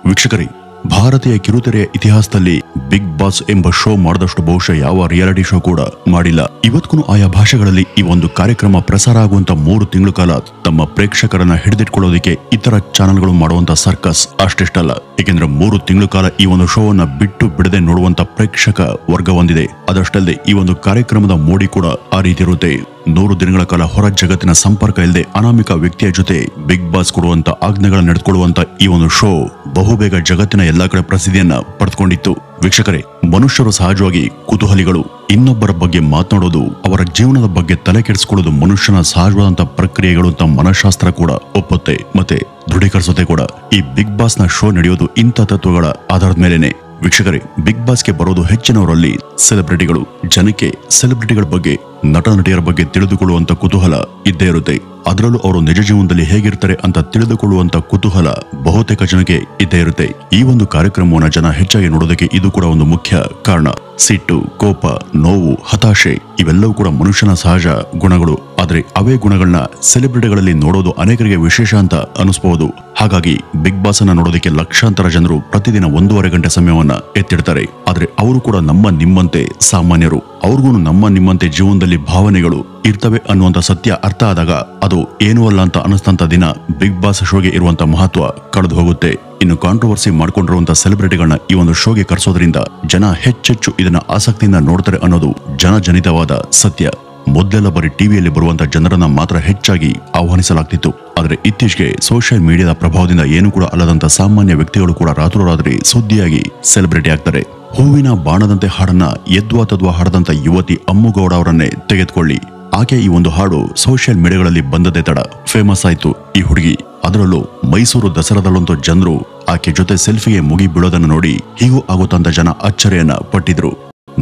ವೀಕ್ಷಕರೇ, ಭಾರತೀಯ ಕಿರುತೆರೆಯ ಇತಿಹಾಸದಲ್ಲಿ ಬಿಗ್ ಬಾಸ್ ಎಂಬ ಶೋ ಮಾಡಿದಷ್ಟು ಬಹುಶಃ ಯಾವ ರಿಯಾಲಿಟಿ ಶೋ ಕೂಡ ಮಾಡಿಲ್ಲ. ಇವತ್ತಿಗೂ ಆಯಾ ಭಾಷೆಗಳಲ್ಲಿ ಈ ಒಂದು ಕಾರ್ಯಕ್ರಮ ಪ್ರಸಾರ ಆಗುವಂತ 3 ತಿಂಗಳ ಕಾಲ ತಮ್ಮ ಪ್ರೇಕ್ಷಕರನ್ನ ಹಿಡಿದಿಟ್ಕೊಳ್ಳೋದಕ್ಕೆ ಇತರ ಚಾನೆಲ್ಗಳು ಮಾಡುವಂತ ಸರ್ಕಸ್ ಅಷ್ಟಿಷ್ಟಲ್ಲ. ಏಕೆಂದ್ರೆ 3 ತಿಂಗಳ ಕಾಲ ಈ ಒಂದು ಶೋ ಅನ್ನ ಬಿಟ್ಟು ಬಿಡದೆ ನೋಡುವಂತ ಪ್ರೇಕ್ಷಕ ವರ್ಗ ಹೊಂದಿದೆ. ಅದಷ್ಟಲ್ಲದೆ ಈ ಒಂದು ಕಾರ್ಯಕ್ರಮದ ಮೋಡಿ ಕೂಡ ಆ ರೀತಿ ಇರುತ್ತೆ. 100 ದಿನಗಳ ಕಾಲ ಹೊರ ಜಗತ್ತಿನ ಸಂಪರ್ಕ ಇಲ್ಲದೆ ಅನಾಮಿಕ ವ್ಯಕ್ತಿಯ ಜೊತೆ ಬಿಗ್ ಬಾಸ್ ಕೊಡುವಂತ ಆಜ್ಞೆಗಳ ನಡೆದುಕೊಳ್ಳುವಂತ ಈ ಒಂದು ಶೋ ಬಹುಬೇಗ ಜಗತ್ತಿನ ಎಲ್ಲಾ ಕಡೆ ಪ್ರಸಿದ್ಧಿಯನ್ನ ಪಡೆದುಕೊಂಡಿತ್ತು. ವೀಕ್ಷಕರೇ, ಮನುಷ್ಯರು ಸಹಜವಾಗಿ ಕುತೂಹಲಿಗಳು. ಇನ್ನೊಬ್ಬರ ಬಗ್ಗೆ ಮಾತನಾಡೋದು, ಅವರ ಜೀವನದ ಬಗ್ಗೆ ತಲೆ ಕೆಡಿಸಿಕೊಳ್ಳೋದು ಮನುಷ್ಯನ ಸಹಜವಾದಂತ ಪ್ರಕ್ರಿಯೆಗಳು ಅಂತ ಮನಃಶಾಸ್ತ್ರ ಕೂಡ ಒಪ್ಪುತ್ತೆ ಮತ್ತೆ ದೃಢೀಕರಿಸುತ್ತೆ ಕೂಡ. ಈ ಬಿಗ್ ಬಾಸ್ ನ ಶೋ ನಡೆಯೋದು ಇಂಥ ತತ್ವಗಳ ಆಧಾರದ ಮೇಲೆನೆ. ವೀಕ್ಷಕರೇ, ಬಿಗ್ ಬಾಸ್ಗೆ ಬರೋದು ಹೆಚ್ಚಿನವರಲ್ಲಿ ಸೆಲೆಬ್ರಿಟಿಗಳು. ಜನಕ್ಕೆ ಸೆಲೆಬ್ರಿಟಿಗಳ ಬಗ್ಗೆ, ನಟ ನಟಿಯರ ಬಗ್ಗೆ ತಿಳಿದುಕೊಳ್ಳುವಂತ ಕುತೂಹಲ ಇದ್ದೇ ಇರುತ್ತೆ. ಅದರಲ್ಲೂ ಅವರು ನಿಜ ಜೀವನದಲ್ಲಿ ಹೇಗಿರ್ತಾರೆ ಅಂತ ತಿಳಿದುಕೊಳ್ಳುವಂತ ಕುತೂಹಲ ಬಹುತೇಕ ಜನಕ್ಕೆ ಇದ್ದೇ ಇರುತ್ತೆ. ಈ ಒಂದು ಕಾರ್ಯಕ್ರಮವನ್ನ ಜನ ಹೆಚ್ಚಾಗಿ ನೋಡೋದಕ್ಕೆ ಇದು ಕೂಡ ಒಂದು ಮುಖ್ಯ ಕಾರಣ. ಸಿಟ್ಟು, ಕೋಪ, ನೋವು, ಹತಾಶೆ ಇವೆಲ್ಲವೂ ಕೂಡ ಮನುಷ್ಯನ ಸಹಜ ಗುಣಗಳು. ಆದ್ರೆ ಅವೇ ಗುಣಗಳನ್ನ ಸೆಲೆಬ್ರಿಟಿಗಳಲ್ಲಿ ನೋಡೋದು ಅನೇಕರಿಗೆ ವಿಶೇಷ ಅಂತ ಅನಿಸಬಹುದು. ಹಾಗಾಗಿ ಬಿಗ್ ಬಾಸ್ ಅನ್ನ ನೋಡೋದಕ್ಕೆ ಲಕ್ಷಾಂತರ ಜನರು ಪ್ರತಿದಿನ 1.5 ಗಂಟೆ ಸಮಯವನ್ನ ಎತ್ತಿಡ್ತಾರೆ. ಆದ್ರೆ ಅವರು ಕೂಡ ನಿಮ್ಮಂತೆ ಸಾಮಾನ್ಯರು. ಅವ್ರಿಗೂ ನಮ್ಮ ನಿಮ್ಮಂತೆ ಜೀವನದಲ್ಲಿ ಭಾವನೆಗಳು ಇರ್ತವೆ ಅನ್ನುವಂತ ಸತ್ಯ ಅರ್ಥ ಆದಾಗ ಅದು ಏನೂ ಅಲ್ಲ ಅಂತ ಅನಿಸ್ತಂತ ದಿನ ಬಿಗ್ ಬಾಸ್ ಶೋಗೆ ಇರುವಂತ ಮಹತ್ವ ಕಳೆದು ಹೋಗುತ್ತೆ. ಇನ್ನು ಕಾಂಟ್ರವರ್ಸಿ ಮಾಡ್ಕೊಂಡಿರುವಂತ ಸೆಲೆಬ್ರಿಟಿಗಳನ್ನ ಈ ಒಂದು ಶೋಗೆ ಕರೆಸೋದ್ರಿಂದ ಜನ ಹೆಚ್ಚೆಚ್ಚು ಇದನ್ನ ಆಸಕ್ತಿಯಿಂದ ನೋಡ್ತಾರೆ ಅನ್ನೋದು ಜನಜನಿತವಾದ ಸತ್ಯ. ಮೊದಲೆಲ್ಲ ಬರೀ ಟಿವಿಯಲ್ಲಿ ಬರುವಂತ ಜನರನ್ನ ಮಾತ್ರ ಹೆಚ್ಚಾಗಿ ಆಹ್ವಾನಿಸಲಾಗ್ತಿತ್ತು. ಆದ್ರೆ ಇತ್ತೀಚೆಗೆ ಸೋಷಿಯಲ್ ಮೀಡಿಯಾದ ಪ್ರಭಾವದಿಂದ ಏನು ಕೂಡ ಅಲ್ಲದಂತ ಸಾಮಾನ್ಯ ವ್ಯಕ್ತಿಗಳು ಕೂಡ ರಾತ್ರೋರಾತ್ರಿ ಸುದ್ದಿಯಾಗಿ ಸೆಲೆಬ್ರಿಟಿ ಆಗ್ತಾರೆ. ಹೂವಿನ ಬಾಣದಂತೆ ಹಾಡನ್ನ ಯದ್ವಾ ತದ್ವಾ ಹಾಡದಂತ ಯುವತಿ ಅಮ್ಮುಗೌಡ ಅವರನ್ನೇ ತೆಗೆದುಕೊಳ್ಳಿ. ಆಕೆ ಈ ಒಂದು ಹಾಡು ಸೋಷಿಯಲ್ ಮೀಡಿಯಾಗಳಲ್ಲಿ ಬಂದದೇ ತಡ ಫೇಮಸ್ ಆಯ್ತು ಈ ಹುಡುಗಿ. ಅದರಲ್ಲೂ ಮೈಸೂರು ದಸರಾದಲ್ಲಂತೂ ಜನರು ಆಕೆ ಜೊತೆ ಸೆಲ್ಫಿಗೆ ಮುಗಿ ಬೀಳೋದನ್ನು ನೋಡಿ ಹೀಗೂ ಆಗುತ್ತಂತ ಜನ ಅಚ್ಚರಿಯನ್ನ ಪಟ್ಟಿದ್ರು.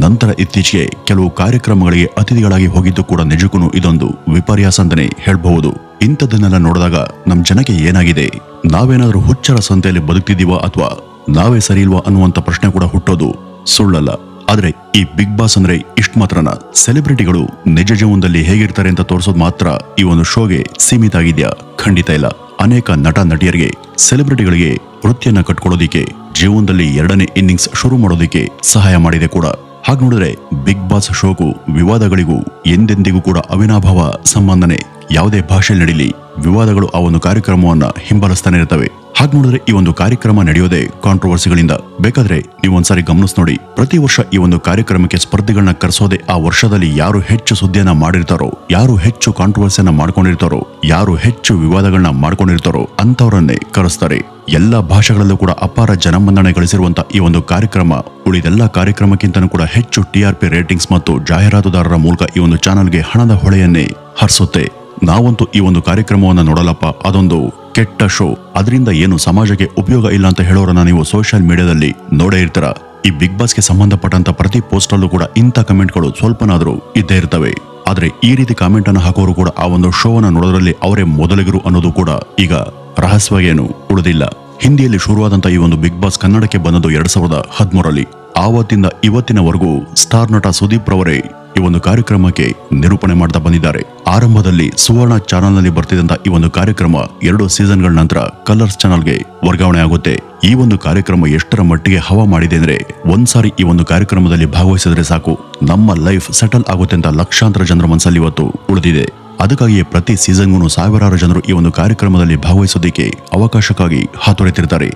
ನಂತರ ಇತ್ತೀಚೆಗೆ ಕೆಲವು ಕಾರ್ಯಕ್ರಮಗಳಿಗೆ ಅತಿಥಿಗಳಾಗಿ ಹೋಗಿದ್ದು ಕೂಡ ನಿಜಕ್ಕೂ ಇದೊಂದು ವಿಪರ್ಯಾಸ ಅಂತಾನೆ ಹೇಳ್ಬಹುದು. ಇಂಥದ್ದನ್ನೆಲ್ಲ ನೋಡಿದಾಗ ನಮ್ ಜನಕ್ಕೆ ಏನಾಗಿದೆ, ನಾವೇನಾದ್ರೂ ಹುಚ್ಚರ ಸಂತೆಯಲ್ಲಿ ಬದುಕ್ತಿದೀವಾ ಅಥವಾ ನಾವೇ ಸರಿ ಇಲ್ವಾ ಅನ್ನುವಂತ ಪ್ರಶ್ನೆ ಕೂಡ ಹುಟ್ಟೋದು ಸುಳ್ಳಲ್ಲ. ಆದ್ರೆ ಈ ಬಿಗ್ ಬಾಸ್ ಅಂದ್ರೆ ಇಷ್ಟ ಮಾತ್ರನ? ಸೆಲೆಬ್ರಿಟಿಗಳು ನಿಜ ಜೀವನದಲ್ಲಿ ಹೇಗಿರ್ತಾರೆ ಅಂತ ತೋರಿಸೋದು ಮಾತ್ರ ಈ ಒಂದು ಶೋಗೆ ಸೀಮಿತ ಆಗಿದ್ಯಾ? ಖಂಡಿತ ಇಲ್ಲ. ಅನೇಕ ನಟ ನಟಿಯರಿಗೆ ಸೆಲೆಬ್ರಿಟಿಗಳಿಗೆ ವೃತ್ತಿಯನ್ನ ಕಟ್ಕೊಳ್ಳೋದಿಕ್ಕೆ, ಜೀವನದಲ್ಲಿ 2ನೇ ಇನ್ನಿಂಗ್ಸ್ ಶುರು ಮಾಡೋದಿಕ್ಕೆ ಸಹಾಯ ಮಾಡಿದೆ ಕೂಡ. ಹಾಗೆ ನೋಡಿದ್ರೆ ಬಿಗ್ ಬಾಸ್ ಶೋಗೂ ವಿವಾದಗಳಿಗೂ ಎಂದೆಂದಿಗೂ ಕೂಡ ಅವಿನಾಭಾವ ಸಂಬಂಧನೆ. ಯಾವುದೇ ಭಾಷೆಯಲ್ಲಿ ನಡೀಲಿ, ವಿವಾದಗಳು ಆ ಒಂದು ಕಾರ್ಯಕ್ರಮವನ್ನ ಹಿಂಬಾಲಿಸ್ತಾನೆ ಇರ್ತವೆ. ಹಾಗೆ ನೋಡಿದ್ರೆ ಈ ಒಂದು ಕಾರ್ಯಕ್ರಮ ನಡೆಯೋದೇ ಕಾಂಟ್ರವರ್ಸಿಗಳಿಂದ. ಬೇಕಾದ್ರೆ ನೀವೊಂದ್ಸಾರಿ ಗಮನಿಸ್ ನೋಡಿ, ಪ್ರತಿ ವರ್ಷ ಈ ಒಂದು ಕಾರ್ಯಕ್ರಮಕ್ಕೆ ಸ್ಪರ್ಧಿಗಳನ್ನ ಕರೆಸೋದೆ ಆ ವರ್ಷದಲ್ಲಿ ಯಾರು ಹೆಚ್ಚು ಸುದ್ದಿಯನ್ನ ಮಾಡಿರ್ತಾರೋ, ಯಾರು ಹೆಚ್ಚು ಕಾಂಟ್ರವರ್ಸಿಯನ್ನ ಮಾಡ್ಕೊಂಡಿರ್ತಾರೋ, ಯಾರು ಹೆಚ್ಚು ವಿವಾದಗಳನ್ನ ಮಾಡ್ಕೊಂಡಿರ್ತಾರೋ ಅಂತವರನ್ನೇ ಕರೆಸ್ತಾರೆ. ಎಲ್ಲಾ ಭಾಷೆಗಳಲ್ಲೂ ಕೂಡ ಅಪಾರ ಜನಮನ್ನಣೆ ಗಳಿಸಿರುವಂತ ಈ ಒಂದು ಕಾರ್ಯಕ್ರಮ ಉಳಿದೆಲ್ಲ ಕಾರ್ಯಕ್ರಮಕ್ಕಿಂತನೂ ಕೂಡ ಹೆಚ್ಚು TRP ರೇಟಿಂಗ್ಸ್ ಮತ್ತು ಜಾಹೀರಾತುದಾರರ ಮೂಲಕ ಈ ಒಂದು ಚಾನೆಲ್ಗೆ ಹಣದ ಹೊಳೆಯನ್ನೇ ಹರಿಸುತ್ತೆ. ನಾವಂತೂ ಈ ಒಂದು ಕಾರ್ಯಕ್ರಮವನ್ನ ನೋಡಲ್ಲಪ್ಪ, ಅದೊಂದು ಕೆಟ್ಟ ಶೋ, ಅದರಿಂದ ಏನು ಸಮಾಜಕ್ಕೆ ಉಪಯೋಗ ಇಲ್ಲ ಅಂತ ಹೇಳೋರನ್ನ ನೀವು ಸೋಷಿಯಲ್ ಮೀಡಿಯಾದಲ್ಲಿ ನೋಡೇ ಇರ್ತೀರ. ಈ ಬಿಗ್ ಬಾಸ್ಗೆ ಸಂಬಂಧಪಟ್ಟಂತ ಪ್ರತಿ ಪೋಸ್ಟ್ ಅಲ್ಲೂ ಕೂಡ ಇಂಥ ಕಮೆಂಟ್ಗಳು ಸ್ವಲ್ಪನಾದ್ರೂ ಇದ್ದೇ ಇರ್ತವೆ. ಆದ್ರೆ ಈ ರೀತಿ ಕಾಮೆಂಟ್ ಅನ್ನು ಹಾಕೋರು ಕೂಡ ಆ ಒಂದು ಶೋವನ್ನ ನೋಡೋದ್ರಲ್ಲಿ ಅವರೇ ಮೊದಲಿಗರು ಅನ್ನೋದು ಕೂಡ ಈಗ ರಹಸ್ಯವಾಗೇನು ಉಳಿದಿಲ್ಲ. ಹಿಂದಿಯಲ್ಲಿ ಶುರುವಾದಂತ ಈ ಒಂದು ಬಿಗ್ ಬಾಸ್ ಕನ್ನಡಕ್ಕೆ ಬಂದದ್ದು 2013ರಲ್ಲಿ. ಆವತ್ತಿಂದ ಇವತ್ತಿನವರೆಗೂ ಸ್ಟಾರ್ ನಟ ಸುದೀಪ್ ರವರೇ ಈ ಒಂದು ಕಾರ್ಯಕ್ರಮಕ್ಕೆ ನಿರೂಪಣೆ ಮಾಡ್ತಾ ಬಂದಿದ್ದಾರೆ. ಆರಂಭದಲ್ಲಿ ಸುವರ್ಣ ಚಾನೆಲ್ನಲ್ಲಿ ಬರ್ತಿದ್ದಂತ ಈ ಒಂದು ಕಾರ್ಯಕ್ರಮ 2 ಸೀಸನ್ಗಳ ನಂತರ ಕಲರ್ಸ್ ಚಾನೆಲ್ಗೆ ವರ್ಗಾವಣೆ ಆಗುತ್ತೆ. ಈ ಒಂದು ಕಾರ್ಯಕ್ರಮ ಎಷ್ಟರ ಮಟ್ಟಿಗೆ ಹವಾ ಮಾಡಿದೆ ಅಂದ್ರೆ, ಒಂದ್ಸಾರಿ ಈ ಒಂದು ಕಾರ್ಯಕ್ರಮದಲ್ಲಿ ಭಾಗವಹಿಸಿದ್ರೆ ಸಾಕು, ನಮ್ಮ ಲೈಫ್ ಸೆಟಲ್ ಆಗುತ್ತೆ ಅಂತ ಲಕ್ಷಾಂತರ ಜನರ ಮನಸ್ಸಲ್ಲಿ ಇವತ್ತು ಉಳಿದಿದೆ. ಅದಕ್ಕಾಗಿಯೇ ಪ್ರತಿ ಸೀಸನ್ಗೂ ಸಾವಿರಾರು ಜನರು ಈ ಒಂದು ಕಾರ್ಯಕ್ರಮದಲ್ಲಿ ಭಾಗವಹಿಸೋದಕ್ಕೆ ಅವಕಾಶಕ್ಕಾಗಿ ಹಾತೊರೆತಿರ್ತಾರೆ.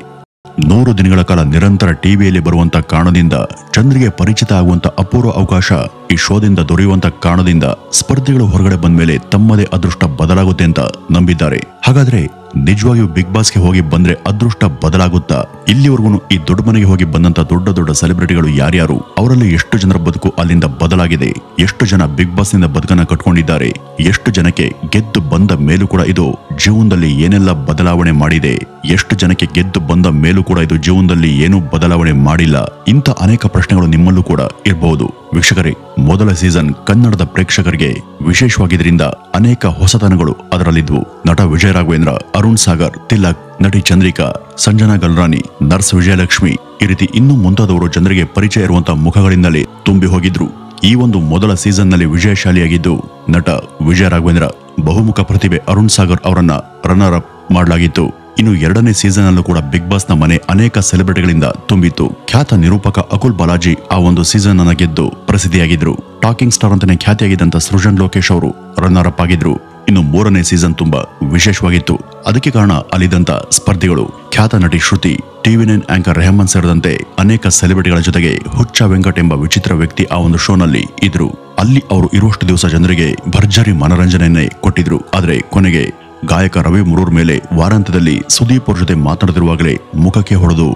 100 ದಿನಗಳ ಕಾಲ ನಿರಂತರ ಟಿವಿಯಲ್ಲಿ ಬರುವಂತ ಕಾರಣದಿಂದ ಜನರಿಗೆ ಪರಿಚಿತ ಆಗುವಂತ ಅಪೂರ್ವ ಅವಕಾಶ ಈ ಶೋದಿಂದ ದೊರೆಯುವಂತ ಕಾರಣದಿಂದ ಸ್ಪರ್ಧಿಗಳು ಹೊರಗಡೆ ಬಂದ ಮೇಲೆ ತಮ್ಮದೇ ಅದೃಷ್ಟ ಬದಲಾಗುತ್ತೆ ಅಂತ ನಂಬಿದ್ದಾರೆ. ಹಾಗಾದ್ರೆ ನಿಜವಾಗಿಯೂ ಬಿಗ್ ಬಾಸ್ಗೆ ಹೋಗಿ ಬಂದ್ರೆ ಅದೃಷ್ಟ ಬದಲಾಗುತ್ತಾ? ಇಲ್ಲಿವರೆಗೂ ಈ ದೊಡ್ಡ ಮನೆಗೆ ಹೋಗಿ ಬಂದಂತ ದೊಡ್ಡ ಸೆಲೆಬ್ರಿಟಿಗಳು ಯಾರ್ಯಾರು, ಅವರಲ್ಲಿ ಎಷ್ಟು ಜನರ ಬದುಕು ಅಲ್ಲಿಂದ ಬದಲಾಗಿದೆ? ಎಷ್ಟು ಜನ ಬಿಗ್ ಬಾಸ್ ನಿಂದ ಬದುಕನ್ನ ಕಟ್ಕೊಂಡಿದ್ದಾರೆ? ಎಷ್ಟು ಜನಕ್ಕೆ ಗೆದ್ದು ಬಂದ ಮೇಲೂ ಕೂಡ ಇದು ಜೀವನದಲ್ಲಿ ಏನೆಲ್ಲ ಬದಲಾವಣೆ ಮಾಡಿದೆ? ಎಷ್ಟು ಜನಕ್ಕೆ ಗೆದ್ದು ಬಂದ ಮೇಲೂ ಕೂಡ ಇದು ಜೀವನದಲ್ಲಿ ಏನೂ ಬದಲಾವಣೆ ಮಾಡಿಲ್ಲ? ಇಂಥ ಅನೇಕ ಪ್ರಶ್ನೆಗಳು ನಿಮ್ಮಲ್ಲೂ ಕೂಡ ಇರಬಹುದು. ವೀಕ್ಷಕರೇ, ಮೊದಲ ಸೀಸನ್ ಕನ್ನಡದ ಪ್ರೇಕ್ಷಕರಿಗೆ ವಿಶೇಷವಾಗಿದ್ದರಿಂದ ಅನೇಕ ಹೊಸತನಗಳು ಅದರಲ್ಲಿದ್ವು. ನಟ ವಿಜಯ ರಾಘವೇಂದ್ರ, ಅರುಣ್ ಸಾಗರ್, ತಿಲಕ್, ನಟಿ ಚಂದ್ರಿಕಾ, ಸಂಜನಾ ಗಲ್ರಾನಿ, ನರ್ಸ್ ವಿಜಯಲಕ್ಷ್ಮಿ, ಈ ರೀತಿ ಇನ್ನೂ ಮುಂತಾದವರು ಜನರಿಗೆ ಪರಿಚಯ ಇರುವಂತಹ ಮುಖಗಳಿಂದಲೇ ತುಂಬಿ ಹೋಗಿದ್ರು. ಈ ಒಂದು ಮೊದಲ ಸೀಸನ್ನಲ್ಲಿ ವಿಜಯಶಾಲಿಯಾಗಿದ್ದು ನಟ ವಿಜಯ ರಾಘವೇಂದ್ರ. ಬಹುಮುಖ ಪ್ರತಿಭೆ ಅರುಣ್ ಸಾಗರ್ ಅವರನ್ನ ರನ್ನರ್ ಅಪ್ ಮಾಡಲಾಗಿತ್ತು. ಇನ್ನು 2ನೇ ಸೀಸನ್ ಅಲ್ಲೂ ಕೂಡ ಬಿಗ್ ಬಾಸ್ ನ ಮನೆ ಅನೇಕ ಸೆಲೆಬ್ರಿಟಿಗಳಿಂದ ತುಂಬಿತ್ತು. ಖ್ಯಾತ ನಿರೂಪಕ ಅಕುಲ್ ಬಾಲಾಜಿ ಆ ಒಂದು ಸೀಸನ್ ಅನ್ನ ಗೆದ್ದು ಪ್ರಸಿದ್ಧಿಯಾಗಿದ್ರು. ಟಾಕಿಂಗ್ ಸ್ಟಾರ್ ಅಂತಾನೆ ಖ್ಯಾತಿಯಾಗಿದ್ದಂತ ಸೃಜನ್ ಲೋಕೇಶ್ ಅವರು ರನ್ನರ್ ಅಪ್ ಆಗಿದ್ರು. ಇನ್ನು 3ನೇ ಸೀಸನ್ ತುಂಬಾ ವಿಶೇಷವಾಗಿತ್ತು. ಅದಕ್ಕೆ ಕಾರಣ ಅಲ್ಲಿದ್ದಂತ ಸ್ಪರ್ಧಿಗಳು ಖ್ಯಾತ ನಟಿ ಶ್ರುತಿ, TV9 ಆಂಕರ್ ರೆಹಮಾನ್ ಸೇರಿದಂತೆ ಅನೇಕ ಸೆಲೆಬ್ರಿಟಿಗಳ ಜೊತೆಗೆ ಹುಚ್ಚ ವೆಂಕಟ್ ಎಂಬ ವಿಚಿತ್ರ ವ್ಯಕ್ತಿ ಆ ಒಂದು ಶೋನಲ್ಲಿ ಇದ್ರು. ಅಲ್ಲಿ ಅವರು ಇರುವಷ್ಟು ದಿವಸ ಜನರಿಗೆ ಭರ್ಜರಿ ಮನರಂಜನೆಯನ್ನೇ ಕೊಟ್ಟಿದ್ರು. ಆದ್ರೆ ಕೊನೆಗೆ ಗಾಯಕ ರವಿ ಮುರೂರ್ ಮೇಲೆ ವಾರಾಂತ್ಯದಲ್ಲಿ ಸುದೀಪ್ ಅವ್ರ ಜೊತೆ ಮಾತನಾಡುತ್ತಿರುವಾಗಲೇ ಮುಖಕ್ಕೆ ಹೊಡೆದು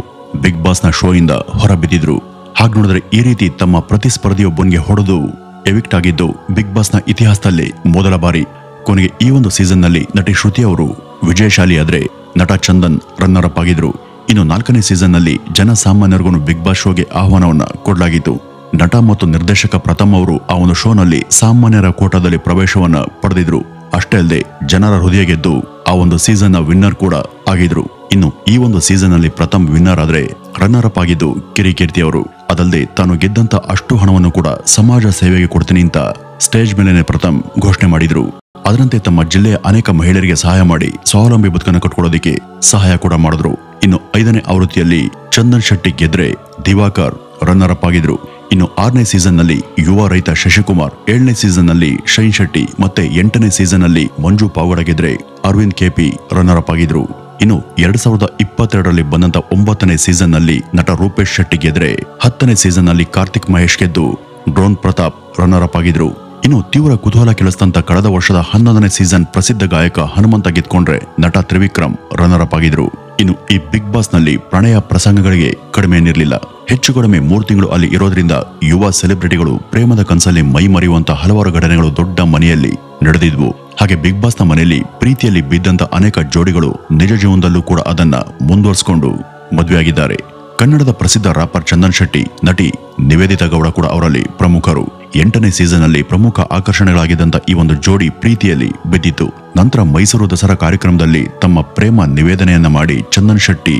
ಬಿಗ್ ಬಾಸ್ ನ ಶೋ ಇಂದ ಹೊರಬಿದ್ದಿದ್ರು. ಹಾಗೆ ನೋಡಿದ್ರೆ ಈ ರೀತಿ ತಮ್ಮ ಪ್ರತಿಸ್ಪರ್ಧಿಯೊಬ್ಬನಿಗೆ ಹೊಡೆದು ಎವಿಕ್ಟ್ ಆಗಿದ್ದು ಬಿಗ್ ಬಾಸ್ ನ ಇತಿಹಾಸದಲ್ಲಿ ಮೊದಲ ಬಾರಿ. ಕೊನೆಗೆ ಈ ಒಂದು ಸೀಸನ್ ನಲ್ಲಿ ನಟಿ ಶ್ರುತಿ ಅವರು ವಿಜಯಶಾಲಿ ಆದ್ರೆ ನಟ ಚಂದನ್ ರನ್ನರ್ ಅಪ್ ಆಗಿದ್ರು. ಇನ್ನು 4ನೇ ಸೀಸನ್ ನಲ್ಲಿ ಜನಸಾಮಾನ್ಯರಿಗೂ ಬಿಗ್ ಬಾಸ್ ಶೋಗೆ ಆಹ್ವಾನವನ್ನ ಕೊಡಲಾಗಿತ್ತು. ನಟ ಮತ್ತು ನಿರ್ದೇಶಕ ಪ್ರಥಮ್ ಅವರು ಆ ಒಂದು ಶೋನಲ್ಲಿ ಸಾಮಾನ್ಯರ ಕೋಟಾದಲ್ಲಿ ಪ್ರವೇಶವನ್ನ ಪಡೆದಿದ್ರು. ಅಷ್ಟೇ ಅಲ್ಲದೆ ಜನರ ಹೃದಯ ಗೆದ್ದು ಆ ಒಂದು ಸೀಸನ್ ನ ವಿನ್ನರ್ ಕೂಡ ಆಗಿದ್ರು. ಇನ್ನು ಈ ಒಂದು ಸೀಸನ್ ನಲ್ಲಿ ಪ್ರಥಮ್ ವಿನ್ನರ್ ಆದ್ರೆ ರನ್ನರ್ ಅಪ್ ಆಗಿದ್ದು ಕಿರಿಕೀರ್ತಿ ಅವರು. ಅದಲ್ಲದೆ ತಾನು ಗೆದ್ದಂತ ಅಷ್ಟು ಹಣವನ್ನು ಕೂಡ ಸಮಾಜ ಸೇವೆಗೆ ಕೊಡ್ತೀನಿ ಅಂತ ಸ್ಟೇಜ್ ಮೇಲೇನೆ ಪ್ರಥಮ್ ಘೋಷಣೆ ಮಾಡಿದ್ರು. ಅದರಂತೆ ತಮ್ಮ ಜಿಲ್ಲೆಯ ಅನೇಕ ಮಹಿಳೆಯರಿಗೆ ಸಹಾಯ ಮಾಡಿ ಸ್ವಾವಲಂಬಿ ಬದುಕನ್ನು ಕಟ್ಕೊಳ್ಳೋದಕ್ಕೆ ಸಹಾಯ ಕೂಡ ಮಾಡಿದ್ರು. ಇನ್ನು 5ನೇ ಆವೃತ್ತಿಯಲ್ಲಿ ಚಂದನ್ ಶೆಟ್ಟಿ ಗೆದ್ರೆ ದಿವಾಕರ್ ರನ್ನರ್ ಅಪ್ ಆಗಿದ್ರು. ಇನ್ನು 6ನೇ ಸೀಸನ್ ನಲ್ಲಿ ಯುವ ರೈತ ಶಶಿಕುಮಾರ್, 7ನೇ ಸೀಸನ್ ನಲ್ಲಿ ಶೈನ್ ಶೆಟ್ಟಿ ಮತ್ತೆ 8ನೇ ಸೀಸನ್ ನಲ್ಲಿ ಮಂಜು ಪಾವಗಡ ಗೆದ್ರೆ ಅರವಿಂದ್ ಕೆಪಿ ರನ್ನರ್ ಅಪ್ ಆಗಿದ್ರು. ಇನ್ನು 2022ರಲ್ಲಿ ಬಂದಂತ 9ನೇ ಸೀಸನ್ ನಲ್ಲಿ ನಟ ರೂಪೇಶ್ ಶೆಟ್ಟಿ ಗೆದ್ರೆ 10ನೇ ಸೀಸನ್ ನಲ್ಲಿ ಕಾರ್ತಿಕ್ ಮಹೇಶ್ ಗೆದ್ದು ಡ್ರೋನ್ ಪ್ರತಾಪ್ ರನ್ನರ್ ಅಪ್ ಆಗಿದ್ರು. ಇನ್ನು ತೀವ್ರ ಕುತೂಹಲ ಕೆಳಿಸಿದಂತ ಕಳೆದ ವರ್ಷದ 11ನೇ ಸೀಸನ್ ಪ್ರಸಿದ್ಧ ಗಾಯಕ ಹನುಮಂತ ಗೆದ್ಕೊಂಡ್ರೆ ನಟ ತ್ರಿವಿಕ್ರಮ್ ರನ್ನರ್ ಅಪ್ ಆಗಿದ್ರು. ಇನ್ನು ಈ ಬಿಗ್ ಬಾಸ್ ನಲ್ಲಿ ಪ್ರಣಯ ಪ್ರಸಂಗಗಳಿಗೆ ಕಡಿಮೆ ಏನಿರಲಿಲ್ಲ. ಹೆಚ್ಚು ಕಡಿಮೆ 3 ತಿಂಗಳು ಅಲ್ಲಿ ಇರೋದ್ರಿಂದ ಯುವ ಸೆಲೆಬ್ರಿಟಿಗಳು ಪ್ರೇಮದ ಕನಸಲ್ಲಿ ಮೈ ಮರೆಯುವಂತ ಹಲವಾರು ಘಟನೆಗಳು ದೊಡ್ಡ ಮನೆಯಲ್ಲಿ ನಡೆದಿದ್ವು. ಹಾಗೆ ಬಿಗ್ ಬಾಸ್ ನ ಮನೆಯಲ್ಲಿ ಪ್ರೀತಿಯಲ್ಲಿ ಬಿದ್ದಂತ ಅನೇಕ ಜೋಡಿಗಳು ನಿಜ ಜೀವನದಲ್ಲೂ ಕೂಡ ಅದನ್ನ ಮುಂದುವರಿಸಿಕೊಂಡು ಮದುವೆಯಾಗಿದ್ದಾರೆ. ಕನ್ನಡದ ಪ್ರಸಿದ್ಧ ರಾಪರ್ ಚಂದನ್ ಶೆಟ್ಟಿ, ನಟಿ ನಿವೇದಿತಾ ಗೌಡ ಕೂಡ ಅವರಲ್ಲಿ ಪ್ರಮುಖರು. 8ನೇ ಸೀಸನ್ ಅಲ್ಲಿ ಪ್ರಮುಖ ಆಕರ್ಷಣೆಗಳಾಗಿದ್ದಂತ ಈ ಒಂದು ಜೋಡಿ ಪ್ರೀತಿಯಲ್ಲಿ ಬಿದ್ದಿತ್ತು. ನಂತರ ಮೈಸೂರು ದಸರಾ ಕಾರ್ಯಕ್ರಮದಲ್ಲಿ ತಮ್ಮ ಪ್ರೇಮ ನಿವೇದನೆಯನ್ನ ಮಾಡಿ ಚಂದನ್ ಶೆಟ್ಟಿ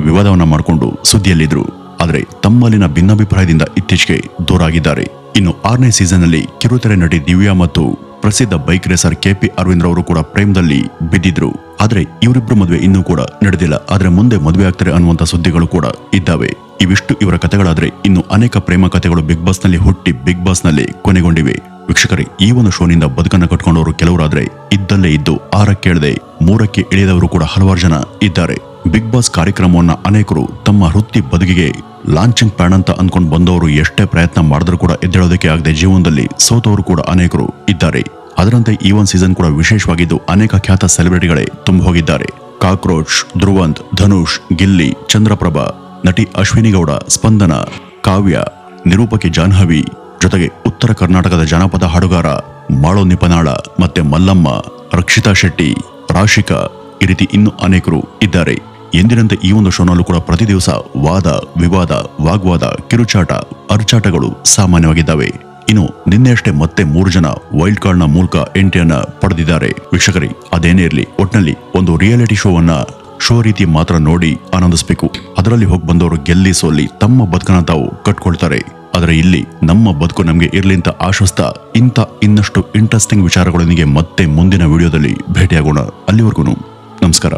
ವಿವಾದವನ್ನ ಮಾಡಿಕೊಂಡು ಸುದ್ದಿಯಲ್ಲಿದ್ರು. ಆದ್ರೆ ತಮ್ಮಲ್ಲಿನ ಭಿನ್ನಾಭಿಪ್ರಾಯದಿಂದ ಇತ್ತೀಚೆಗೆ ದೂರ ಆಗಿದ್ದಾರೆ. ಇನ್ನು 6ನೇ ಸೀಸನ್ ಅಲ್ಲಿ ಕಿರುತೆರೆ ನಟಿ ದಿವ್ಯಾ ಮತ್ತು ಪ್ರಸಿದ್ಧ ಬೈಕ್ ರೇಸರ್ ಕೆಪಿ ಅರವಿಂದ್ ರವರು ಕೂಡ ಪ್ರೇಮದಲ್ಲಿ ಬಿದ್ದಿದ್ರು. ಆದ್ರೆ ಇವರಿಬ್ರು ಮದುವೆ ಇನ್ನೂ ಕೂಡ ನಡೆದಿಲ್ಲ. ಆದ್ರೆ ಮುಂದೆ ಮದುವೆ ಆಗ್ತಾರೆ ಅನ್ನುವಂತ ಸುದ್ದಿಗಳು ಕೂಡ ಇದ್ದಾವೆ. ಇವಿಷ್ಟು ಇವರ ಕಥೆಗಳಾದ್ರೆ ಇನ್ನು ಅನೇಕ ಪ್ರೇಮ ಕಥೆಗಳು ಬಿಗ್ ಬಾಸ್ ನಲ್ಲಿ ಹುಟ್ಟಿ ಬಿಗ್ ಬಾಸ್ ನಲ್ಲಿ ಕೊನೆಗೊಂಡಿವೆ. ವೀಕ್ಷಕರೇ, ಈ ಒಂದು ಶೋನಿಂದ ಬದುಕನ್ನ ಕಟ್ಕೊಂಡವರು ಕೆಲವರಾದ್ರೆ ಇದ್ದಲ್ಲೇ ಇದ್ದು 6ಕ್ಕೆ ಇಳಿದೆ 3ಕ್ಕೆ ಇಳಿದವರು ಕೂಡ ಹಲವಾರು ಜನ ಇದ್ದಾರೆ. ಬಿಗ್ ಬಾಸ್ ಕಾರ್ಯಕ್ರಮವನ್ನ ಅನೇಕರು ತಮ್ಮ ವೃತ್ತಿ ಬದುಕಿಗೆ ಲಾಂಚಿಂಗ್ ಪ್ಲಾನ್ ಅಂತ ಅನ್ಕೊಂಡು ಬಂದವರು ಎಷ್ಟೇ ಪ್ರಯತ್ನ ಮಾಡಿದ್ರು ಕೂಡ ಎದ್ದೇಳೋದಕ್ಕೆ ಆಗದೆ ಜೀವನದಲ್ಲಿ ಸೋತವರು ಕೂಡ ಅನೇಕರು ಇದ್ದಾರೆ. ಅದರಂತೆ ಈ ಒಂದು ಸೀಸನ್ ಕೂಡ ವಿಶೇಷವಾಗಿದ್ದು ಅನೇಕ ಖ್ಯಾತ ಸೆಲೆಬ್ರಿಟಿಗಳೇ ತುಂಬ ಹೋಗಿದ್ದಾರೆ. ಕಾಕ್ರೋಚ್, ಧ್ರುವಂತ್, ಧನುಷ್, ಗಿಲ್ಲಿ, ಚಂದ್ರಪ್ರಭಾ, ನಟಿ ಅಶ್ವಿನಿ ಗೌಡ, ಸ್ಪಂದನ, ಕಾವ್ಯ, ನಿರೂಪಕಿ ಜಾಹ್ನವಿ, ಜೊತೆಗೆ ಉತ್ತರ ಕರ್ನಾಟಕದ ಜಾನಪದ ಹಾಡುಗಾರ ಮಾಳೋ ನಿಪನಾಳ, ಮತ್ತೆ ಮಲ್ಲಮ್ಮ, ರಕ್ಷಿತಾ ಶೆಟ್ಟಿ, ರಾಶಿಕಾ, ಈ ರೀತಿ ಇನ್ನೂ ಅನೇಕರು ಇದ್ದಾರೆ. ಎಂದಿನಂತೆ ಈ ಒಂದು ಶೋನಲ್ಲೂ ಕೂಡ ಪ್ರತಿ ದಿವಸ ವಾದ ವಿವಾದ, ವಾಗ್ವಾದ, ಕಿರುಚಾಟ, ಅರ್ಚಾಟಗಳು ಸಾಮಾನ್ಯವಾಗಿದ್ದಾವೆ. ಇನ್ನು ನಿನ್ನೆಯಷ್ಟೇ ಮತ್ತೆ 3 ಜನ ವೈಲ್ಡ್ ಕಾರ್ಡ್ ನ ಮೂಲಕ ಎಂಟ್ರಿಯನ್ನ ಪಡೆದಿದ್ದಾರೆ. ವೀಕ್ಷಕರೇ, ಅದೇನೇ ಇರಲಿ, ಒಟ್ನಲ್ಲಿ ಒಂದು ರಿಯಾಲಿಟಿ ಶೋ ರೀತಿ ಮಾತ್ರ ನೋಡಿ ಆನಂದಿಸಬೇಕು. ಅದರಲ್ಲಿ ಹೋಗಿ ಬಂದವರು ಗೆಲ್ಲಿ ಸೋಲ್ಲಿ ತಮ್ಮ ಬದುಕನ್ನ ತಾವು ಕಟ್ಕೊಳ್ತಾರೆ. ಆದರೆ ಇಲ್ಲಿ ನಮ್ಮ ಬದುಕು ನಮಗೆ ಇರ್ಲಿ ಅಂತ ಆಶ್ವಸ್ತ ಇನ್ನಷ್ಟು ಇಂಟ್ರೆಸ್ಟಿಂಗ್ ವಿಚಾರಗಳೊಂದಿಗೆ ಮತ್ತೆ ಮುಂದಿನ ವಿಡಿಯೋದಲ್ಲಿ ಭೇಟಿಯಾಗೋಣ. ಅಲ್ಲಿವರೆಗೂ ನಮಸ್ಕಾರ.